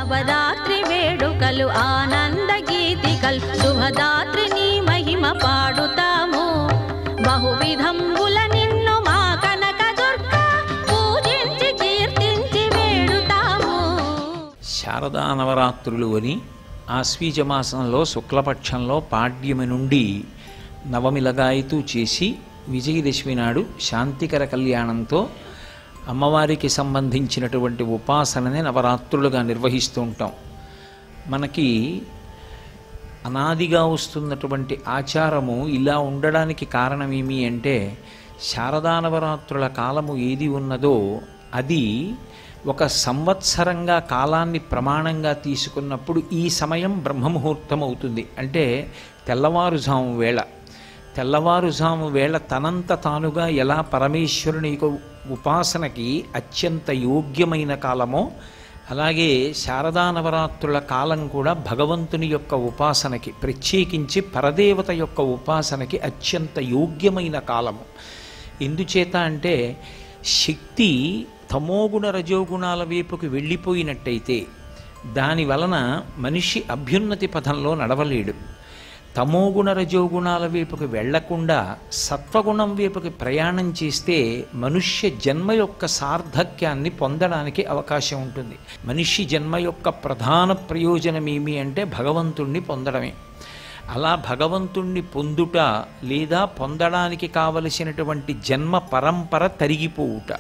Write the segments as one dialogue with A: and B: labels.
A: నవరాత్రి వేడుకలు ఆనంద గీతికల్ శుభదాత్రి నీ మహిమ పాడుతాము బహువిధంబుల నిన్ను మా కనక దుర్గ పూజించి కీర్తించి వేడుతాము.
B: శారదా నవరాత్రులు అని ఆశ్వీజమాసంలో శుక్లపక్షంలో పాడ్యమి నుండి నవమిలగాయతూ చేసి విజయదశమి నాడు శాంతికర కళ్యాణంతో అమ్మవారికి సంబంధించినటువంటి ఉపాసనని నవరాత్రులుగా నిర్వహిస్తూ ఉంటాం. మనకి అనాదిగా వస్తున్నటువంటి ఆచారము ఇలా ఉండడానికి కారణమేమి అంటే శారదా నవరాత్రుల కాలము ఏది ఉన్నదో అది ఒక సంవత్సరంగా కాలాన్ని ప్రమాణంగా తీసుకున్నప్పుడు ఈ సమయం బ్రహ్మముహూర్తం అవుతుంది. అంటే తెల్లవారుజాము వేళ తనంత తానుగా ఎలా పరమేశ్వరుని ఉపాసనకి అత్యంత యోగ్యమైన కాలమో అలాగే శారదా నవరాత్రుల కాలం కూడా భగవంతుని యొక్క ఉపాసనకి ప్రత్యేకించి పరదేవత యొక్క ఉపాసనకి అత్యంత యోగ్యమైన కాలము. ఎందుచేత అంటే శక్తి తమోగుణ రజోగుణాల వైపుకి వెళ్ళిపోయినట్టయితే దాని వలన మనిషి అభ్యున్నతి పథంలో నడవలేడు. తమోగుణ రజోగుణాల వైపుకి వెళ్లకుండా సత్వగుణం వైపుకి ప్రయాణం చేస్తే మనుష్య జన్మ యొక్క సార్థక్యాన్ని పొందడానికి అవకాశం ఉంటుంది. మనిషి జన్మ యొక్క ప్రధాన ప్రయోజనం ఏమి అంటే భగవంతుణ్ణి పొందడమే. అలా భగవంతుణ్ణి పొందుట లేదా పొందడానికి కావలసినటువంటి జన్మ పరంపర తరిగిపోవుట,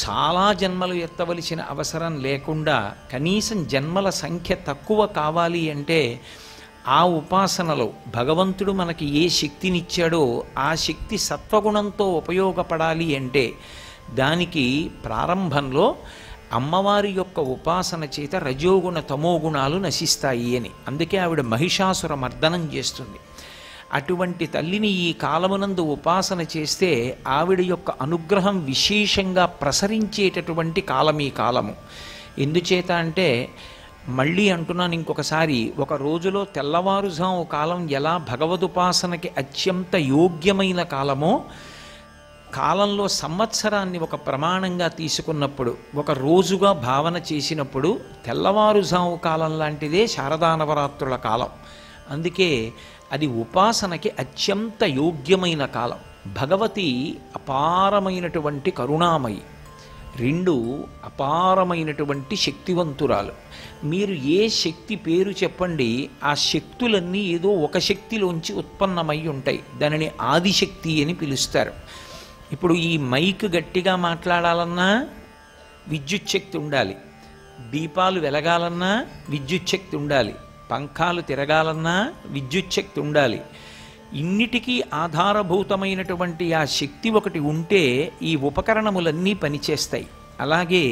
B: చాలా జన్మలు ఎత్తవలసిన అవసరం లేకుండా కనీసం జన్మల సంఖ్య తక్కువ కావాలి అంటే ఆ ఉపాసనలో భగవంతుడు మనకి ఏ శక్తినిచ్చాడో ఆ శక్తి సత్వగుణంతో ఉపయోగపడాలి అంటే దానికి ప్రారంభంలో అమ్మవారి యొక్క ఉపాసన చేత రజోగుణ తమోగుణాలు నశిస్తాయి అని. అందుకే ఆవిడ మహిషాసుర మర్దనం చేస్తుంది. అటువంటి తల్లిని ఈ కాలమునందు ఉపాసన చేస్తే ఆవిడ యొక్క అనుగ్రహం విశేషంగా ప్రసరించేటటువంటి కాలం ఈ కాలము. ఎందుచేత అంటే మళ్ళీ అంటున్నాను ఇంకొకసారి, ఒక రోజులో తెల్లవారుజాము కాలం ఎలా భగవదుపాసనకి అత్యంత యోగ్యమైన కాలమో కాలంలో సంవత్సరాన్ని ఒక ప్రమాణంగా తీసుకున్నప్పుడు ఒక రోజుగా భావన చేసినప్పుడు తెల్లవారుజాము కాలం లాంటిదే శారదా నవరాత్రుల కాలం. అందుకే అది ఉపాసనకి అత్యంత యోగ్యమైన కాలం. భగవతి అపారమైనటువంటి కరుణామయి, రెండు అపారమైనటువంటి శక్తివంతురాలు. మీరు ఏ శక్తి పేరు చెప్పండి, ఆ శక్తులన్నీ ఏదో ఒక శక్తిలోంచి ఉత్పన్నమై ఉంటాయి. దానిని ఆదిశక్తి అని పిలుస్తారు. ఇప్పుడు ఈ మైక్ గట్టిగా మాట్లాడాలన్నా విద్యుత్ శక్తి ఉండాలి, దీపాలు వెలగాలన్నా విద్యుత్ శక్తి ఉండాలి, పంఖాలు తిరగాలన్నా విద్యుత్ శక్తి ఉండాలి. ఇన్నిటికీ ఆధారభూతమైనటువంటి ఆ శక్తి ఒకటి ఉంటే ఈ ఉపకరణములన్నీ పనిచేస్తాయి. అలాగే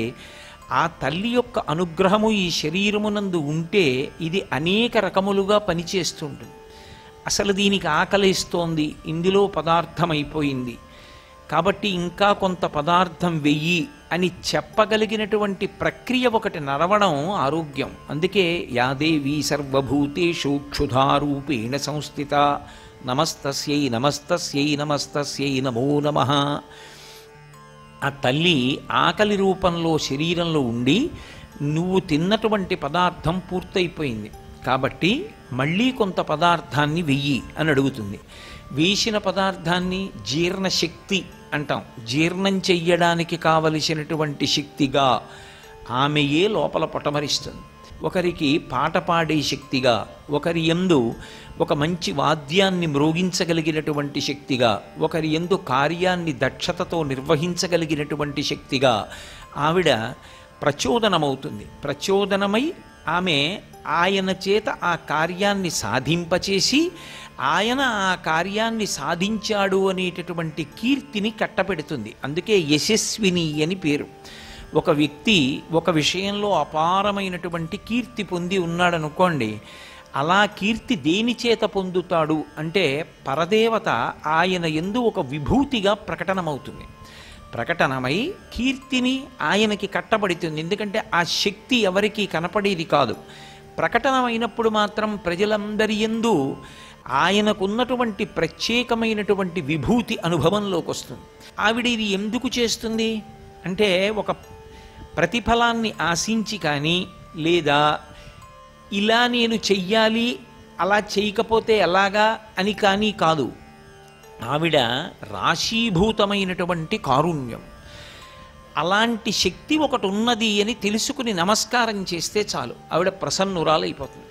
B: ఆ తల్లి యొక్క అనుగ్రహము ఈ శరీరమునందు ఉంటే ఇది అనేక రకములుగా పనిచేస్తుంటుంది. అసలు దీనికి ఆకలిస్తోంది, ఇందులో పదార్థం అయిపోయింది కాబట్టి ఇంకా కొంత పదార్థం వెయ్యి అని చెప్పగలిగినటువంటి ప్రక్రియ ఒకటి నడవడం ఆరోగ్యం. అందుకే యాదేవి సర్వభూతేషు క్షుధారూపేణ సంస్థిత నమస్తస్యై నమస్తస్యై నమస్తస్యై నమో నమః. ఆ తల్లి ఆకలి రూపంలో శరీరంలో ఉండి నువ్వు తిన్నటువంటి పదార్థం పూర్తయిపోయింది కాబట్టి మళ్ళీ కొంత పదార్థాన్ని వెయ్యి అని అడుగుతుంది. వేసిన పదార్థాన్ని జీర్ణశక్తి అంటాం. జీర్ణం చెయ్యడానికి కావలసినటువంటి శక్తిగా ఆమెయే లోపల పొటమరిస్తుంది. ఒకరికి పాట పాడే శక్తిగా, ఒకరి యందు ఒక మంచి వాద్యాన్ని మ్రోగించగలిగినటువంటి శక్తిగా, ఒకరి యందు కార్యాన్ని దక్షతతో నిర్వహించగలిగినటువంటి శక్తిగా ఆవిడ ప్రచోదనమవుతుంది. ప్రచోదనమై ఆమె ఆయన చేత ఆ కార్యాన్ని సాధింపచేసి ఆయన ఆ కార్యాన్ని సాధించాడు అనేటటువంటి కీర్తిని కట్టపెడుతుంది. అందుకే యశస్విని అని పేరు. ఒక వ్యక్తి ఒక విషయంలో అపారమైనటువంటి కీర్తి పొంది ఉన్నాడనుకోండి, అలా కీర్తి దేని చేత పొందుతాడు అంటే పరదేవత ఆయన యందు ఒక విభూతిగా ప్రకటనమవుతుంది. ప్రకటనమై కీర్తిని ఆయనకి కట్టబడుతుంది. ఎందుకంటే ఆ శక్తి ఎవరికీ కనపడేది కాదు. ప్రకటనమైనప్పుడు మాత్రం ప్రజలందరి యందు ఆయనకున్నటువంటి ప్రత్యేకమైనటువంటి విభూతి అనుభవంలోకి వస్తుంది. ఆవిడ ఇది ఎందుకు చేస్తుంది అంటే ఒక ప్రతిఫలాన్ని ఆశించి కానీ లేదా ఇలా నేను చెయ్యాలి అలా చేయకపోతే ఎలాగా అని కానీ కాదు. ఆవిడ రాశీభూతమైనటువంటి కారుణ్యం. అలాంటి శక్తి ఒకటి ఉన్నది అని తెలుసుకుని నమస్కారం చేస్తే చాలు, ఆవిడ ప్రసన్నురాలైపోతుంది.